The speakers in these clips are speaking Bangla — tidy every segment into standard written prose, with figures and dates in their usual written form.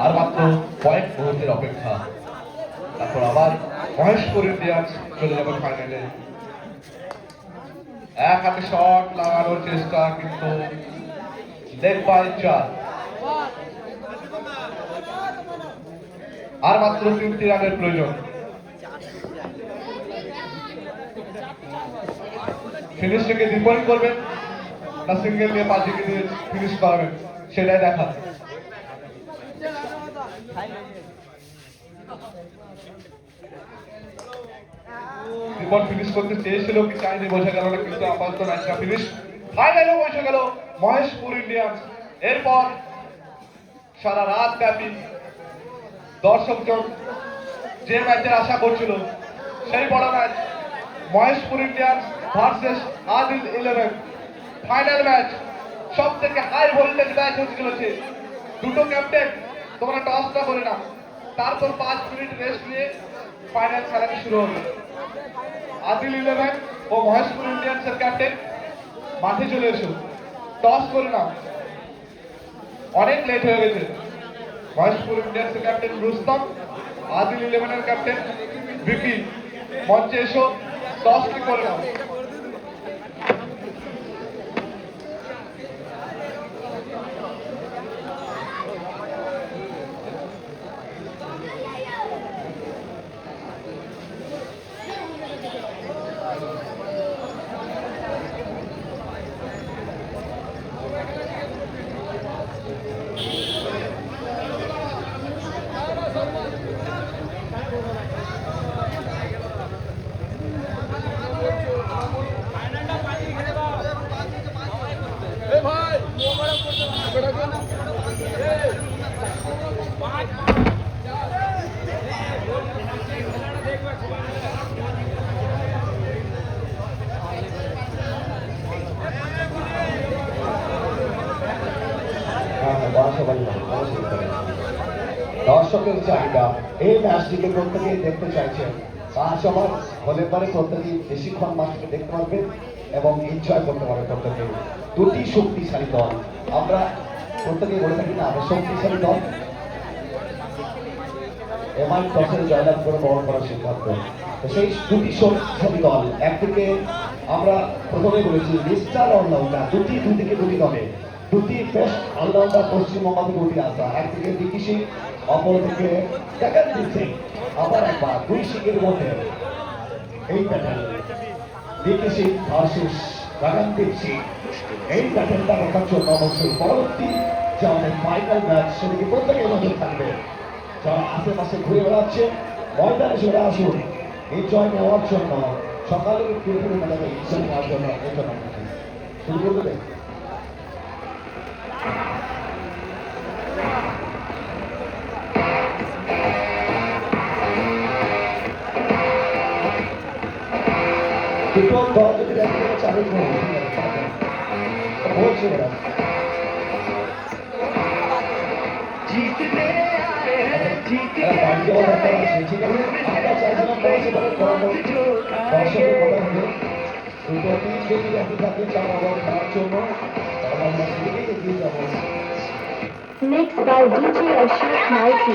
আর মাত্র কয়েক মুহূর্তের অপেক্ষা, তারপর আবার মহেশপুর ইন্ডিয়ান্স চলে যাবে ফাইনালে। এক হাতে শট লাগানোর চেষ্টা, কিন্তু লেগ বাই 4। আর মাত্র 3টি রানের প্রয়োজন। ফিনিশকে বিপরীত করবেন না সিঙ্গেল নিয়ে 5 উইকেট দিয়ে ফিনিশ করাবেন, সেটাই দেখা। রিপন ফিনিশ করতে চেয়েছিল কি চাইনি বোঝা গেল না, কিন্তু আপাতত ম্যাচটা ফিনিশ। ফাইনালে পৌঁছে গেল মহেশপুর ইন্ডিয়ান্স। এরপর সারা রাত ব্যাপী দর্শকজন যে ম্যাচের আশা করছিল, সেই বড় match Maheshpur Indians versus Adil 11, final match. সব থেকে হাই ভোল্টেজ ম্যাচ হতে চলেছে। দুটো ক্যাপ্টেন তোমরা টসটা করে নাও, তারপর 5 মিনিট রেস্ট নিয়ে ফাইনাল খেলাটি শুরু হবে। আদিল 11 ও মহেশপুর ইন্ডিয়ান্সের ক্যাপ্টেন মাঠে চলে এসো, টস করে নাও। অনেক লেট হয়ে গেছে। মহেশপুর ইন্ডিয়ান্সের ক্যাপ্টেন রুস্তম, আদিল 11-এর ক্যাপ্টেন ভিপি, মঞ্চে এসো, টসটি করে নাও। দর্শকের চাহিদা, এই ম্যাচটিকে প্রত্যেকেই দেখতে চাইছেন। সবার হলে পরে প্রত্যেকেই বেশিক্ষণ ম্যাচকে দেখতে পারবে এবং এনজয় করতে পারবে প্রত্যেকে। দুটি শক্তিশালী দল, আমরা প্রত্যেকেই বলে থাকি না, আমরা শক্তিশালী দল। এমআই টসে জয়লাভ করে বহন করার সিদ্ধান্ত। তো সেই দুটি শক্তিশালী দল, একদিকে আমরা প্রথমে বলেছি মিস্টার অলরাউন্ডার, দুদিকে দুটি দলে দুটি বেস্ট অলরাউন্ডার পশ্চিমবঙ্গ থেকে উঠে আসা। একদিকে দিকি সিং, অপরদিকে গগনদীপ সিং। আবার একবার 2 সিংয়ের মধ্যে এই ব্যাটেল, দিকি সিং ভার্সেস গগনদীপ সিং। এই ব্যাটেলটা দেখার জন্য অবশ্যই পরবর্তী যে আমাদের ফাইনাল ম্যাচ, সেদিকে প্রত্যেকের নজর থাকবে। যারা আশেপাশে ঘুরে বেড়াচ্ছে ময়দানে চলে আসুন এনজয় নেওয়ার জন্য। সকালের পুরোপুরি মেলাতে এনজয় নেওয়ার জন্য শুরু করে দেবে। দুটো দল যদি একসাথে চালু করে বলছে ওরা Mixed by DJ Ashok Maiti.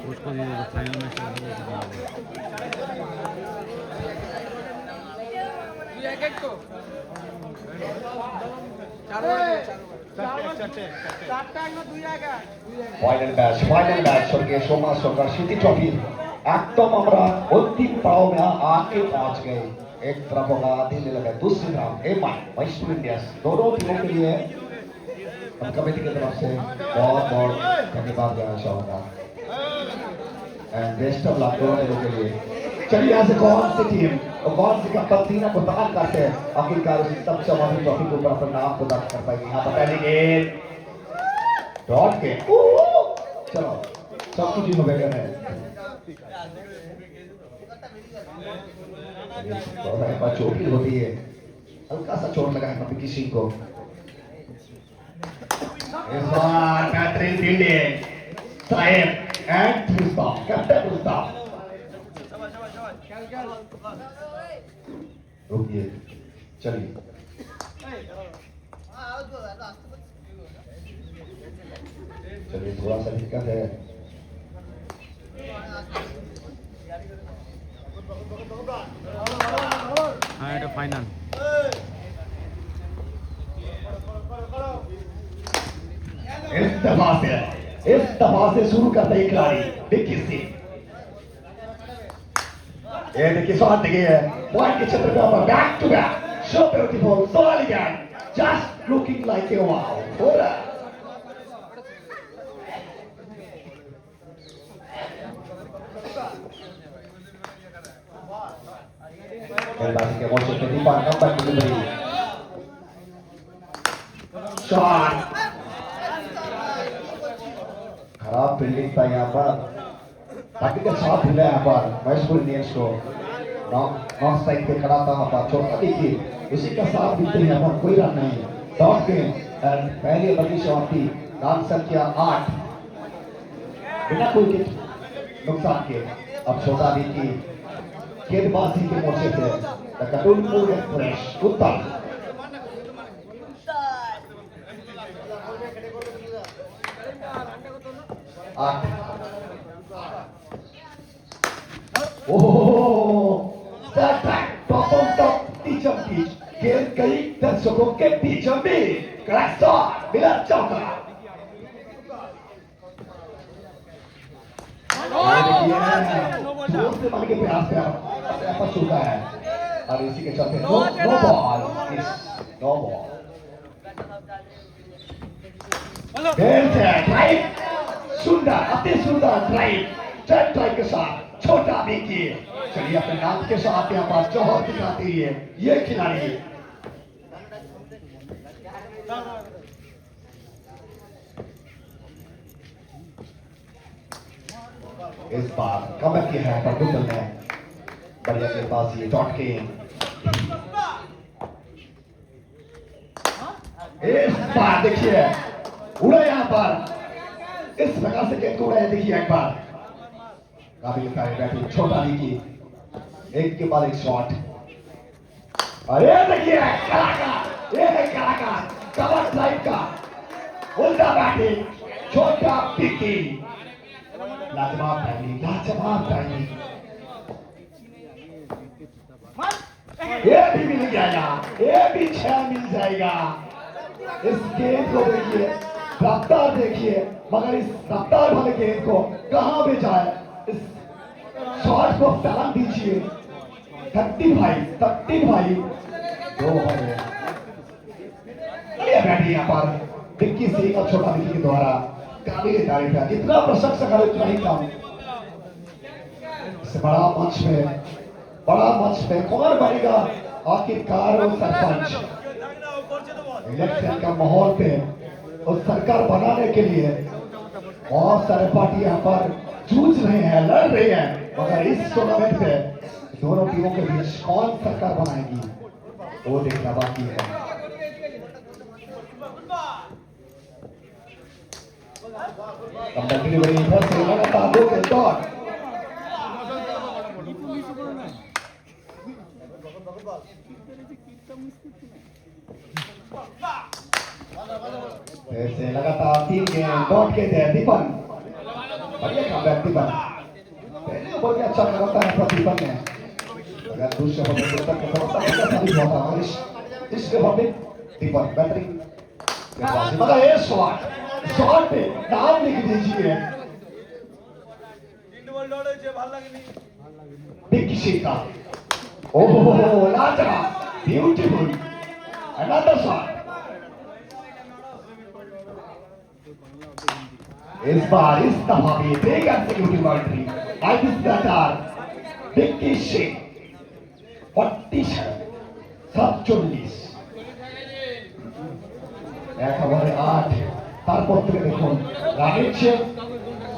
उसको दिए तो फाइनल मैच फाइनल मैच स्वर्गीय सोमा सरकार सिटी ट्रॉफी एकदम हमरा अंतिम पड़ाव में आके पहुंच गए। एक तरफ होगा दिल्ली लगा, दूसरी तरफ मैसूर इंडियंस। दोनों टीमों के लिए हम कमेटी की तरफ से बहुत बहुत धन्यवाद देना चाहूंगा एंड बेस्ट ऑफ लक दोनों टीमों के लिए। चलिए यहाँ से कौन सी टीम और कौन सी कप्तान को दान करते हैं आखिरकार उस तब चौथी ट्रॉफी के ऊपर अपने नाम को दर्ज कर पाएंगे। यहाँ पर पहले गेंद डॉट के चलो सब कुछ हो गया है। चोट भी होती है, हल्का सा चोट लगा है पिकी सिंह को। इस बार बेहतरीन फील्डिंग साहेब एंड मुस्ताफ, कैप्टन मुस्ताफ। रुकिए चलिए चलिए थोड़ा सा दिक्कत है। हाँ ये फाइनल इस दफा से शुरू करते ही खिलाड़ी विक्की सिंह। ये देखिए शॉट देखिए पॉइंट के क्षेत्र पे back to back so beautiful so elegant just looking like a wow. गेंदबाजी के मोर्चे पे दीपा नंबर डिलीवरी शॉट खराब फील्डिंग था यहाँ पर। ताकि का साथ मिला यहाँ पर मैसूर इंडियंस को नॉर्थ साइड पे खड़ा था यहाँ पर छोटा देखिए उसी का साथ भी यहाँ पर कोई रन नहीं। डॉट के पहली बड़ी समाप्ति रन संख्या 8 बिना कोई नुकसान के। अब छोटा देखिए गेंदबाजी के मोर्चे से कटुलपुर एक्सप्रेस उत्तर गेंद कई दर्शकों के बीच में बिना चौका। जोर से मारने के प्रयास पे चुका है और इसी के चलते नो बॉल ड्राइव सुंदर अति सुंदर ड्राइव के साथ छोटा विकी। चलिए अपने नाम के साथ यहाँ पर जौहर दिखाती है ये खिलाड़ी। इस बार कमर की है पर गुंडल ने बढ़िया के पास ये डॉट के इस बार देखिए उड़ा यहाँ पर इस प्रकार से गेंद को उड़ाया। देखिए एक बार काबिल बैटिंग छोटा विकी एक के बाद एक शॉट। अरे देखिए कलाकार ये है कलाकार कवर ड्राइव का उल्टा बैटिंग छोटा विकी। लाजवाब टाइमिंग लाजवाब टाइमिंग। ये भी मिल जाएगा ये भी 6 मिल जाएगा। इस गेंद को देखिए रफ्तार देखिए मगर इस रफ्तार वाले गेंद को कहां भी जाए इस शॉट को टाल दीजिए। 35 दो है बैठी यहाँ पर विक्की सिंह और छोटा विक्की के द्वारा काबिल तारीफ है। जितना प्रशंसा करे उतना ही कम। इस बड़ा मंच पे कौन बनेगा आखिरकार वो सरपंच। इलेक्शन का माहौल पे और सरकार बनाने के लिए बहुत सारे पार्टी यहाँ पर जूझ रहे हैं लड़ रहे हैं मगर इस टूर्नामेंट पे दोनों टीमों के बीच कौन सरकार बनाएगी वो देखना बाकी है। डिलीवरी इधर से लगातार 2 के डॉट फिर से लगातार 3 गेंद लौट के दे दीपन, बढ़िया कमबैक दीपन। पहले ओवर में अच्छा करता है दीपन ने, अगर दूसरे ओवर में तक करता है साबित होता है इसके ओवर में दीपन बैटिंग मतलब ये शॉट पे नाम लिख दीजिए बिग शिका। ओह लाजवाब, ब्यूटीफुल, अनदर शॉट। इस बार इस दफा भी big executive boundary by this batter big शिक 47 এক ওভারে 8। তারপর থেকে দেখুন রানের চেয়ে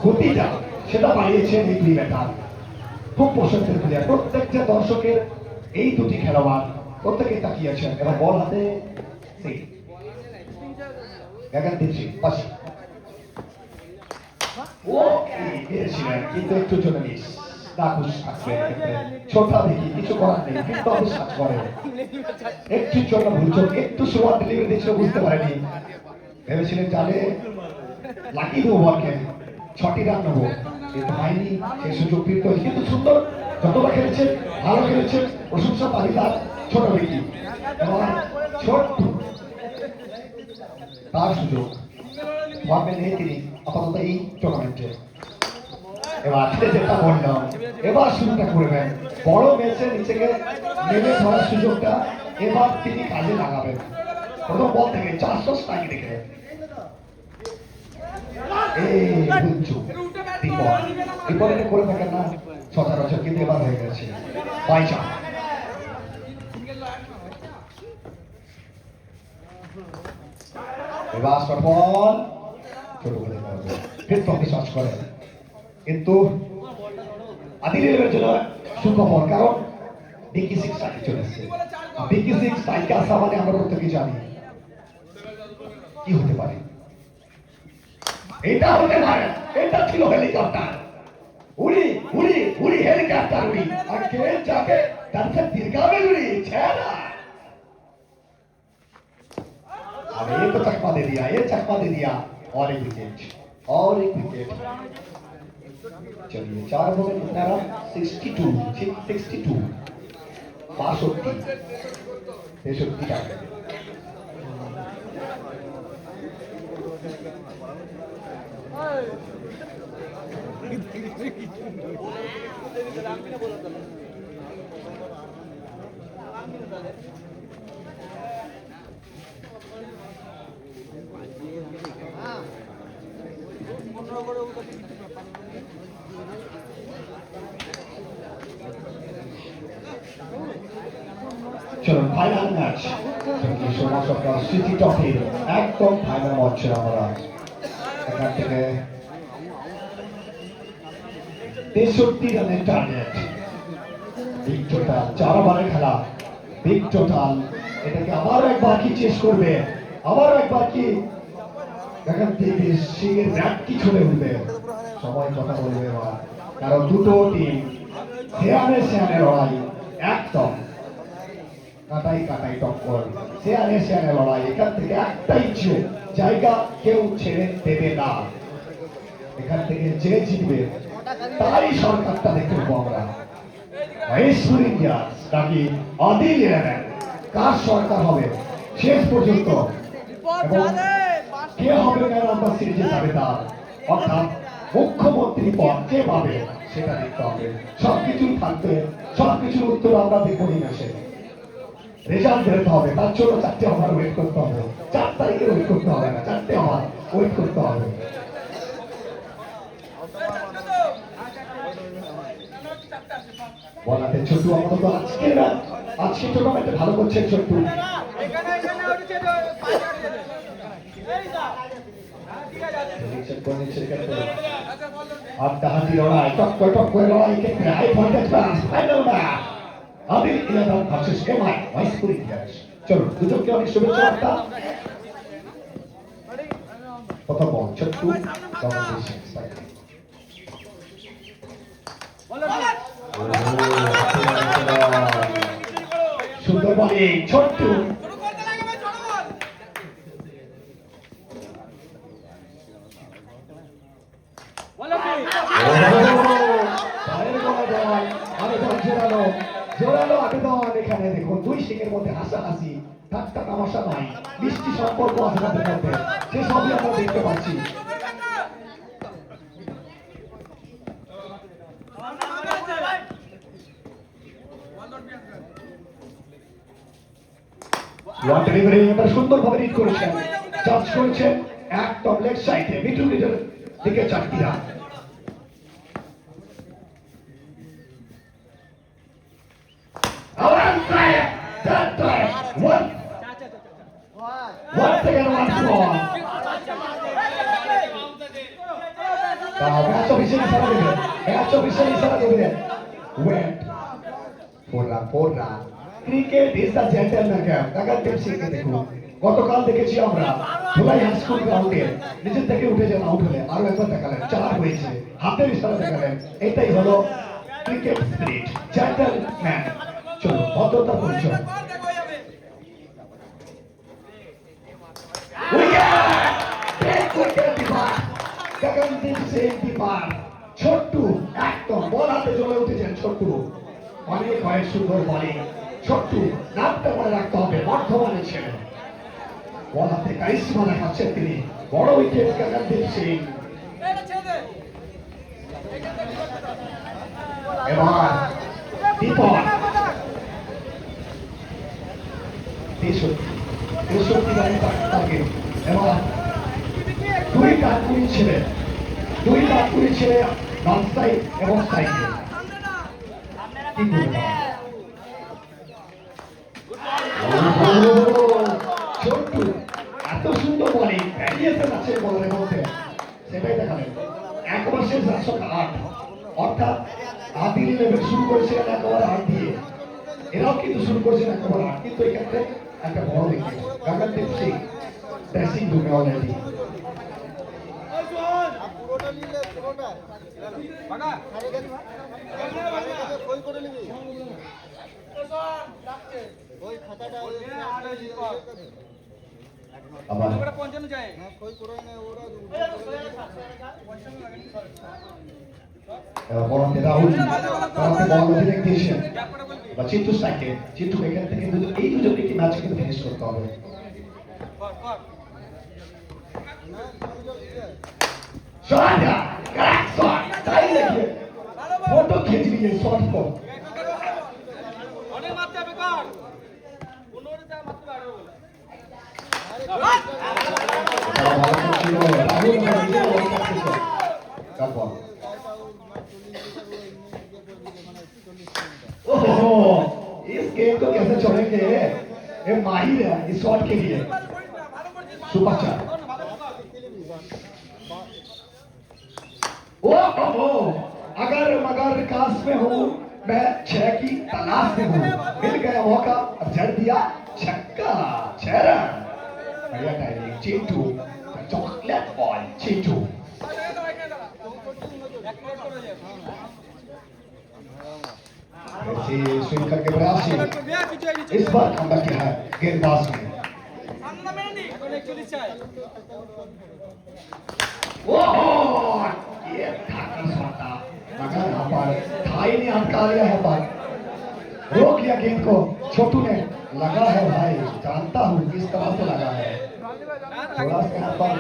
গতিটা সেটা বাড়িয়েছেন এই দুই ব্যাটার। খুব প্রশংসিত প্লেয়ার, প্রত্যেকটা দর্শকের এই দুটি খেলোয়াড় প্রত্যেকে তাকিয়েছেন। এবার বল হাতে গগনদীপ সিং পাস, ও গিয়েছিলেন কিন্তু একটু জন্য মিস। নাখুশ থাকবেন ছোটা দেখি কিছু করার নেই, কিন্তু অবশ্বাস করেন একটু জন্য ভুলচোক, একটু স্লোয়ার ডেলিভারি দিয়েছিল, বুঝতে পারেনি। ভেবেছিলেন জালে লাগিয়ে দেবো বলকে 6টি রান নেবো, কিন্তু হয়নি। সেই সুযোগ ফিরতে হয়েছে, কিন্তু সুন্দর যতটা খেলেছে ভালো খেলেছে, প্রশংসা পাই তার ছোট ব্যক্তি এবং ছোট তার সুযোগ ফর্মে নেই তিনি আপাতত এই টুর্নামেন্টে। এবার যেটা বললাম, এবার শুরুটা করবেন বড় ম্যাচে নিজেকে নেমে ধরার সুযোগটা এবার তিনি কাজে লাগাবেন। প্রথম বল থেকে 400 স্ট্রাইক দেখে বিপরীতে করে থাকেন না সচরাচর, কিন্তু এবার হয়ে গেছে পয়সা। এবার বল ছোট করে ফির তবে সার্চ করে, কিন্তু আদিলের জন্য সুখবর, কারণ বিকি সিক্স স্ট্রাইকে চলে এসেছে। বিকি সিক্স স্ট্রাইকে আসা মানে আমরা প্রত্যেকে জানি কি হতে পারে। এটা হতে পারে, এটা ছিল হেলিকপ্টার, উড়ি উড়ি উড়ি হেলিকপ্টার উড়ি, আর কে যাবে তার সাথে দীর্ঘাবে উড়ি ছেড়া। अब ये तो चकमा दे दिया, ये चकमा दे दिया, और एक विकेट, और एक विकेट। चलिए 4 ओवर में कितना रन? 62, 62, 62, 63। চলুন ফাইনাল ম্যাচ সোমা সরকার সিটি ট্রফির একদম ফাইনাল ম্যাচে আমরা এখান থেকে 63 রানের টার্গেট, বিগ টোটাল 4 ওভারে খেলা, বিগ টোটাল। এটাকে আবার একবার কি চেস করবে, আবার একবার কি দেখেন সিং এর ব্যাট কি ছড়ে উঠবে, সবাই কথা বলবে এবার, কারণ দুটো টিম সেয়ানে লড়াই, একদম কাটাই কাটাই টক্কর, সেয়ানে লড়াই। এখান থেকে একটাই জায়গা কেউ ছেড়ে দেবে না, এখান থেকে যে জিতবে তারই সরকারটা দেখতে পাবো আমরা। মহেশপুর ইন্ডিয়ান্স নাকি আদিল 11, কার সরকার হবে শেষ পর্যন্ত, এবং কে হবে ম্যান অফ দ্য সিরিজে যাবে তার, অর্থাৎ মুখ্যমন্ত্রী পদ কে পাবে সেটা দেখতে হবে। সবকিছু থাকবে, সবকিছুর উত্তর আমরা দেখবো এই মাসে। রেজাল্ট বেরোতে হবে, তার জন্য 4টে ওভার ওয়েট করতে হবে, 4 তারিখে ওয়েট করতে হবে না, 4টে ওভার ওয়েট করতে হবে। বলাতে ছোট্টু আপাতত আজকে টুর্নামেন্টে ভালো করছে ছোট্টু। আড্ডাহাতি লড়াই, টক্কর টক্কর লড়াই, high voltage match, final match Adil 11 versus MI Maheshpur Indians. চলুন দুজনকে অনেক শুভেচ্ছা বার্তা। প্রথম বল ছোট্টু, সুন্দর বলে ছোট্টু, ঠাট্টা তামাশা নয়, মিষ্টি সম্পর্ক আছে তাদের মধ্যে, সেসবই আমরা দেখতে পাচ্ছি। এবার সুন্দরভাবে রিড করেছেন, চার্জ করেছেন একদম লেগ সাইডে মিডল মিডল দিকে 4টি run. Once again, once more. Match official ইশারা দেবে, match official ইশারা দেবে। Went. 4 run. Cricket is the gentleman game. Gagandeep সিংকে দেখুন, গতকাল দেখেছি আমরা ধুলাই হাই স্কুল গ্রাউন্ডে নিজের থেকে উঠে যান, আউট হলে আরো একবার দেখালেন, 4 হয়েছে, হাতের ইশারা দেখালেন। এটাই হলো ক্রিকেট স্পিরিট, জেন্টলম্যান। চলো, ভদ্রতার পরিচয়। গগনদীপ সিং দীপার ছোট্টু একদম বল হাতে জ্বলে উঠেছেন। ছোট্টু অনেক হয় সুন্দর বলে, ছোট্টু নামটা মনে রাখতে হবে, বর্ধমানের ছেলে, বল হাতে কারিশমা দেখাচ্ছেন তিনি। বড় উইকেট গগনদীপ সিং। এবার দীপক 63 রানের টার্গেট। এবার 2 কাঠপুরি ছেলে, 2 কাঠপুরি ছেলে নন সাইড এবং সাইডে কি করবে? ছোট্টু এত সুন্দর বলে ভ্যারিয়েশন আছে বলের মধ্যে, সেটাই দেখালেন। একবার শেষ 108, অর্থাৎ আদিল লেভেল শুরু করেছিলেন একেবারে 8 দিয়ে, এরাও কিন্তু শুরু করেছেন একেবারে 8, কিন্তু এক্ষেত্রে একটা বড় উইকেট গগনদীপ সিং ড্রেসিং রুমে অলরেডি। চিন্টু সাইকে, চিন্টু এখান থেকে এই দুজনকে কি ম্যাচ কিন্তু ফিনিশ করতে হবে। फोटो खींच लीजिए शॉट को। इस गेम को कैसे छोड़ेंगे? ये माहिर है इस शॉट के लिए। सुपर चार। ओहो, अगर मगर काश में हूँ मैं 6 की तलाश में हूँ, मिल गया मौका और जड़ दिया छक्का। 6 रन। बढ़िया timing. Chintu chocolate ball Chintu. ऐसे स्विंग करके प्रयास, इस बार कमबैक किया है गेंदबाज ने। ओहो, ये ठाकुर साटा मगर यहाँ पर थाई ने हटका लिया है, पर रोक लिया गेंद को। छोटू ने लगा है भाई, जानता हूँ किस तरह से लगा है, थोड़ा सा यहाँ पर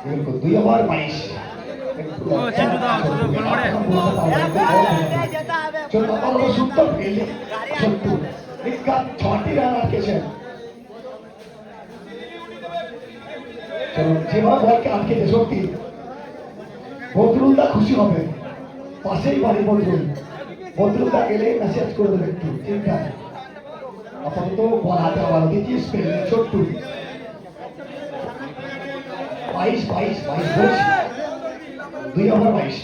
बिल्कुल 2 ओवर 22। সুন্দর ফিল্ডিং ছোট্টু, বিখ্যাত 6টি রান আটকেছেন। চলো, যেভাবে বলকে আটকেছে সত্যি বদরুলদা খুশি হবে, পাশেই বাড়ি বদরুল। বদরুলদা গেলে মেসেজ করে দেবে একটু, চিন্তা আপাতত বল হাতে আবার দ্বিতীয় স্পেল ছোট্টু। 22 বলছি, 2 ওভার 22।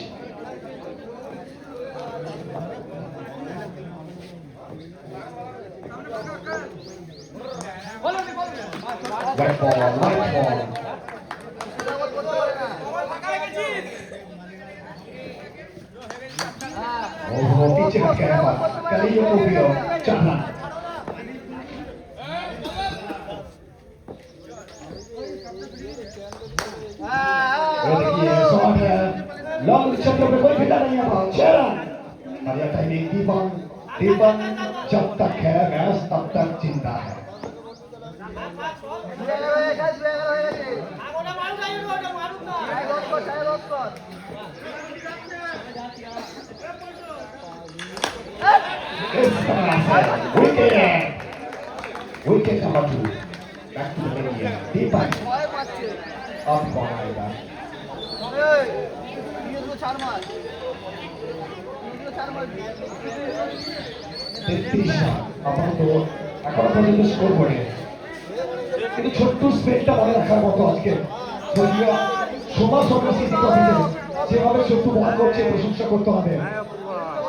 White ball. Oh, पीछे हट गया है, कलियों को भी चढ़ना। देखिए शॉट है, लॉन्ग छक्के पे कोई फिटा नहीं है, 6 रन। बढ़िया टाइमिंग। दीपक जब तक है मैच तब तक जिंदा है। Wicket number 2. Back to the middle. Deep back. Off ball आएगा। 33 রান। আপাতত এখনো পর্যন্ত স্কোর করে। কিন্তু ছোট্ট স্পেসটা মনে রাখার মতো আজকে যদিও সোমা সরকার সিটি ট্রফিতে যেভাবে ছোট্ট বল করছে প্রশংসা করতে হবে।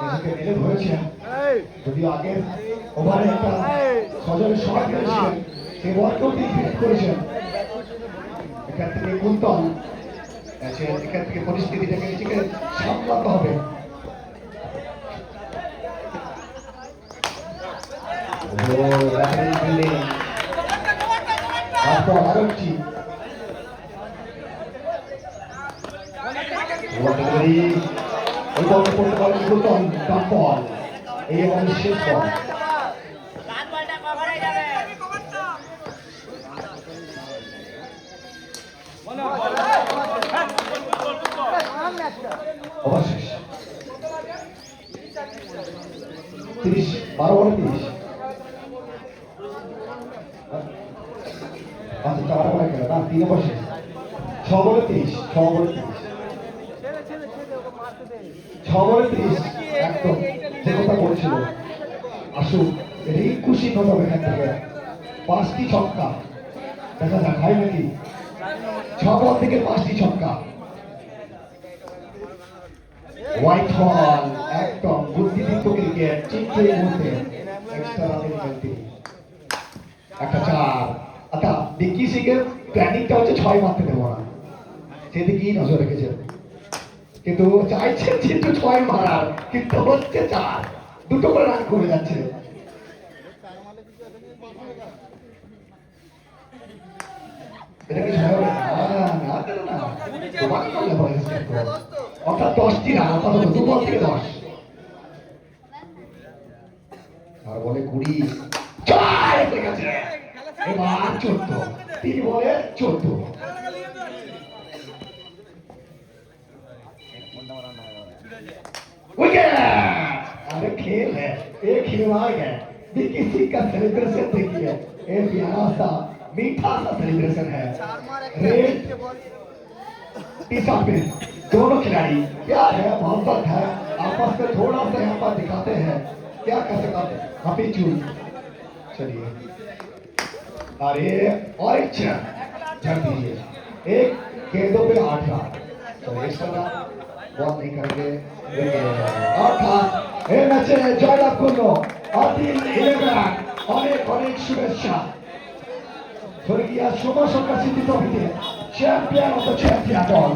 নিজেকে মেলে ধরেছেন যদিও আগের ওভারে একটা সজলের শট খেলেছিলেন সেই বলকেও তিনি ফিট করেছেন। এখান থেকে কুন্তল এখান থেকে পরিস্থিতিটাকে নিজেকে সামলাতে হবে। তারপর আরো একটি ওই বলকে পড়তে পারেন কুন্তল তারপর এই ওভারের শেষ বল। অবশেষ 30 12 বলে 30 আচ্ছা 4 বলে খেলে না 3 অবশেষ 6 বলে 30 6 বলে 30 একদম যে কথা বলছিল আসুন এটাই খুশি হতে হবে এখান থেকে 5টি ছক্কা দেখা যাক হয় নাকি 6 বল থেকে 5টি ছক্কা। হোয়াইট বল একদম বুদ্ধিদীপ্ত ক্রিকেট চিন্তার মধ্যে এক্সট্রা রানের খেলতে একটা 4 আচ্ছা ডিকি সিংয়ের প্ল্যানিংটা হচ্ছে 6 মারতে দেবো না সেদিকেই নজর রেখেছেন কিন্তু চাইছেন যেহেতু 6 মারার কিন্তু হচ্ছে 4 দুটো করে রান কমে যাচ্ছে। এটা কি ছয় হবে? অর্থাৎ 10টি রান আপাতত 2 বল থেকে 10 আর বলে 20 এবার 14 3 বলে 14 विकेट। अरे खेल है ये खिलवाड़ है किसी का सेलिब्रेशन देखिए ये प्यारा सा मीठा सा सेलिब्रेशन है। रेड टी शर्ट में दोनों खिलाड़ी प्यार है मोहब्बत है आपस में थोड़ा सा यहाँ पर दिखाते हैं क्या कर सकते हैं हाफी चूल। चलिए अरे और एक झड़ दीजिए एक गेंदों पे 8 रन तो इस तरह बहुत नहीं करेंगे অর্থাৎ এই ম্যাচে জয়লাভ করলো আদিল 11 অনেক অনেক শুভেচ্ছা স্বর্গীয় সোমা সরকার সিটি ট্রফিতে চ্যাম্পিয়ন অফ দ্য চ্যাম্পিয়ন দল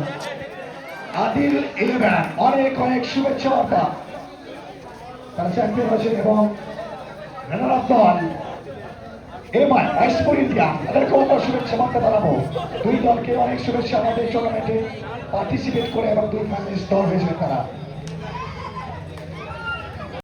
আদিল 11 অনেক অনেক শুভেচ্ছা বার্তা তারা চ্যাম্পিয়ন হয়েছেন এবং রানার আপ দল এমআই মহেশপুর ইন্ডিয়া তাদেরকে অনেক শুভেচ্ছা বার্তা জানাবো। দুই দলকে অনেক শুভেচ্ছা আমাদের টুর্নামেন্টে পার্টিসিপেট করে এবং 2 ফাইনালিস্ট দল হয়েছে তারা।